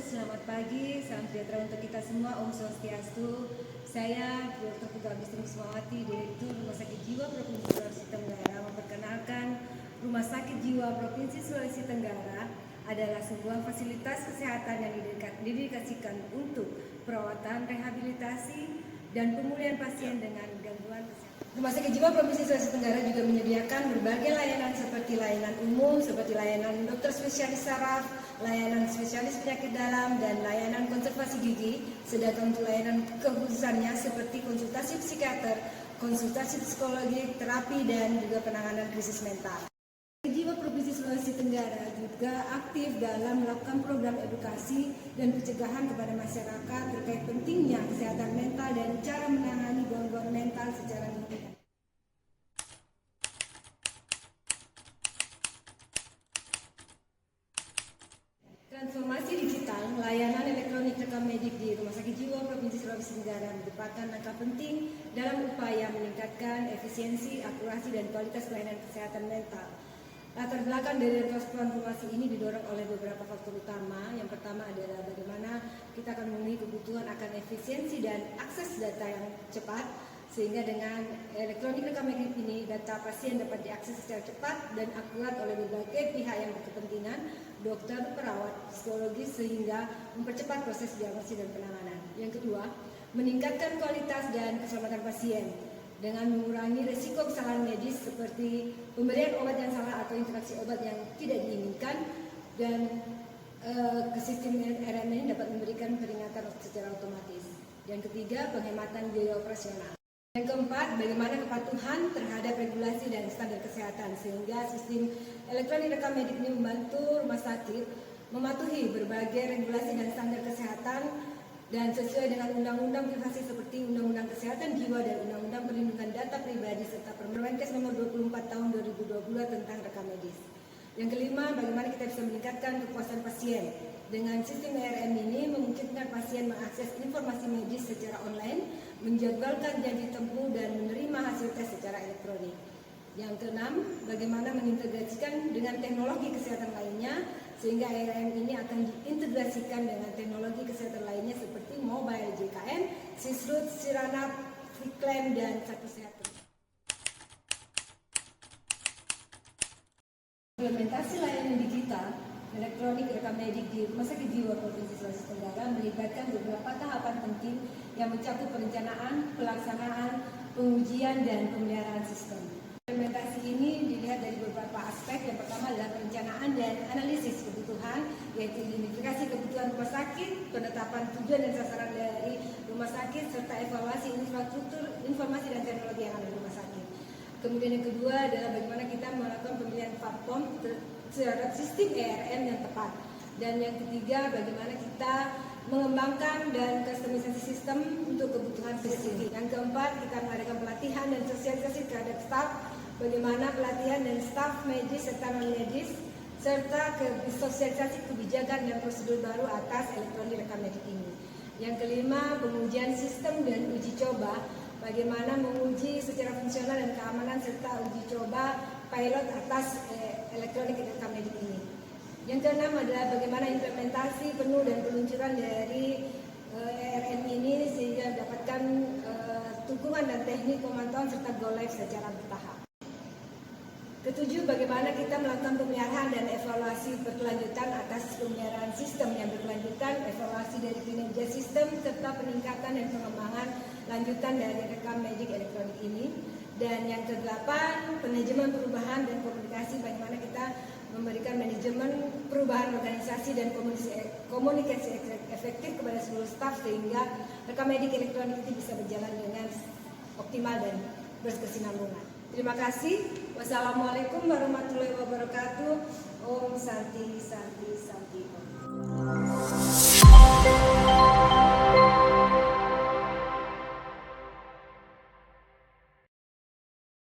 selamat pagi, salam sejahtera untuk kita semua, Om Swastiastu. Saya Dr. Putra Bistri Kusmawati, Direktur Rumah Sakit Jiwa Provinsi Sulawesi Tenggara, memperkenalkan Rumah Sakit Jiwa Provinsi Sulawesi Tenggara adalah sebuah fasilitas kesehatan yang didedikasikan untuk perawatan, rehabilitasi, dan pemulihan pasien dengan gangguan kesehatan. Rumah Sakit Jiwa Provinsi Sulawesi Tenggara juga menyediakan berbagai layanan seperti layanan umum, seperti layanan dokter spesialis saraf, layanan spesialis penyakit dalam, dan layanan konservasi gigi. Sedangkan untuk layanan kekhususannya seperti konsultasi psikiater, konsultasi psikologi, terapi, dan juga penanganan krisis mental. Jiwa Provinsi Sulawesi Tenggara juga aktif dalam melakukan program edukasi dan pencegahan kepada masyarakat terkait pentingnya kesehatan mental dan cara menangani gangguan mental secara lingkungan. Transformasi digital, layanan elektronik rekam medik di Rumah Sakit Jiwa Provinsi Sulawesi Tenggara merupakan langkah penting dalam upaya meningkatkan efisiensi, akurasi, dan kualitas pelayanan kesehatan mental. Latar belakang dari transformasi ini didorong oleh beberapa faktor utama. Yang pertama adalah bagaimana kita akan memenuhi kebutuhan akan efisiensi dan akses data yang cepat, sehingga dengan elektronik rekam medik ini data pasien dapat diakses secara cepat dan akurat oleh berbagai pihak yang berkepentingan, dokter, perawat, psikologis, sehingga mempercepat proses diagnosis dan penanganan. Yang kedua, meningkatkan kualitas dan keselamatan pasien dengan mengurangi risiko kesalahan medis seperti pemberian obat yang salah atau interaksi obat yang tidak diinginkan, dan sistem RM ini dapat memberikan peringatan secara otomatis. Yang ketiga, penghematan biaya operasional. Yang keempat, bagaimana kepatuhan terhadap regulasi dan standar kesehatan, sehingga sistem elektronik rekam medik ini membantu rumah sakit mematuhi berbagai regulasi dan standar kesehatan dan sesuai dengan undang-undang privasi seperti Undang-Undang Kesehatan Jiwa dan Undang-Undang Perlindungan Data Pribadi serta Permenkes nomor 24 tahun 2020 tentang rekam medis. Yang kelima, bagaimana kita bisa meningkatkan kepuasan pasien. Dengan sistem ERM ini memungkinkan pasien mengakses informasi medis secara online, menjadwalkan janji tempuh, dan menerima hasil tes secara elektronik. Yang keenam, bagaimana mengintegrasikan dengan teknologi kesehatan lainnya, sehingga ERM ini akan diintegrasikan dengan teknologi kesehatan lainnya seperti Mobile JKN, Sisrut, Siranap, Fiklaim, dan Satu Sehat. Implementasi layanan digital elektronik rekam medik di Rumah Sakit Jiwa Provinsi Sulawesi Tenggara melibatkan beberapa tahapan penting yang mencakup perencanaan, pelaksanaan, pengujian, dan pemeliharaan sistem. Implementasi ini dilihat dari beberapa aspek. Yang pertama adalah perencanaan dan analisis kebutuhan, yaitu identifikasi kebutuhan rumah sakit, penetapan tujuan dan sasaran dari rumah sakit, serta evaluasi infrastruktur, informasi, dan teknologi yang ada di rumah sakit. Kemudian yang kedua adalah bagaimana kita melakukan pemilihan platform terhadap sistem ERM yang tepat. Dan yang ketiga, bagaimana kita mengembangkan dan kustomisasi sistem untuk kebutuhan spesifik. Yang keempat, kita mengadakan pelatihan dan sosialisasi terhadap staf, bagaimana pelatihan dan staf medis serta non medis, serta sosialisasi kebijakan dan prosedur baru atas elektronik rekam medik ini. Yang kelima, pengujian sistem dan uji coba, bagaimana menguji secara fungsional dan keamanan serta uji coba pilot atas elektronik rekam medik ini. Yang keenam adalah bagaimana implementasi penuh dan peluncuran dari ERM ini sehingga mendapatkan dukungan dan teknik pemantauan serta go live secara bertahap. Ketujuh, bagaimana kita melakukan pemeliharaan dan evaluasi berkelanjutan atas pemeliharaan sistem yang berkelanjutan, evaluasi dari kinerja sistem, serta peningkatan dan pengembangan lanjutan dari rekam medik elektronik ini. Dan yang kedelapan, manajemen perubahan dan komunikasi, bagaimana kita memberikan manajemen perubahan organisasi dan komunikasi efektif kepada seluruh staf sehingga rekam medik elektronik itu bisa berjalan dengan optimal dan berkesinambungan. Terima kasih. Wassalamualaikum warahmatullahi wabarakatuh. Om Santi Santi Santi Om.